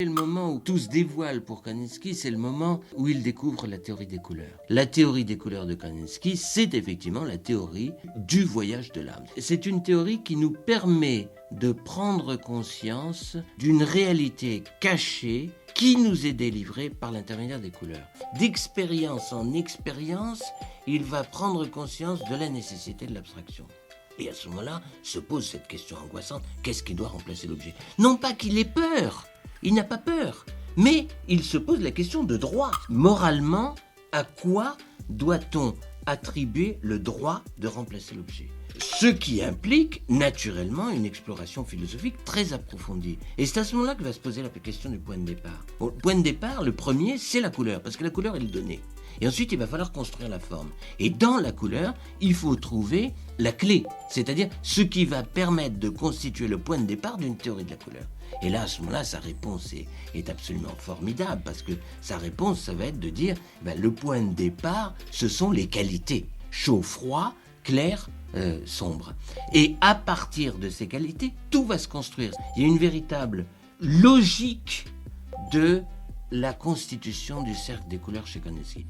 Le moment où tout se dévoile pour Kandinsky, c'est le moment où il découvre la théorie des couleurs. La théorie des couleurs de Kandinsky, c'est effectivement la théorie du voyage de l'âme. C'est une théorie qui nous permet de prendre conscience d'une réalité cachée qui nous est délivrée par l'intermédiaire des couleurs. D'expérience en expérience, il va prendre conscience de la nécessité de l'abstraction. Et à ce moment-là, se pose cette question angoissante, qu'est-ce qui doit remplacer l'objet ? Non pas qu'il ait peur, il n'a pas peur, mais il se pose la question de droit. Moralement, à quoi doit-on attribuer le droit de remplacer l'objet ? Ce qui implique naturellement une exploration philosophique très approfondie. Et c'est à ce moment-là que va se poser la question du point de départ. Bon, le point de départ, le premier, c'est la couleur, parce que la couleur est le donné. Et ensuite, il va falloir construire la forme. Et dans la couleur, il faut trouver la clé, c'est-à-dire ce qui va permettre de constituer le point de départ d'une théorie de la couleur. Et là, à ce moment-là, sa réponse est absolument formidable, parce que sa réponse, ça va être de dire, le point de départ, ce sont les qualités. Chaud, froid, clair, sombre. Et à partir de ces qualités, tout va se construire. Il y a une véritable logique de la constitution du cercle des couleurs chez Kandinsky.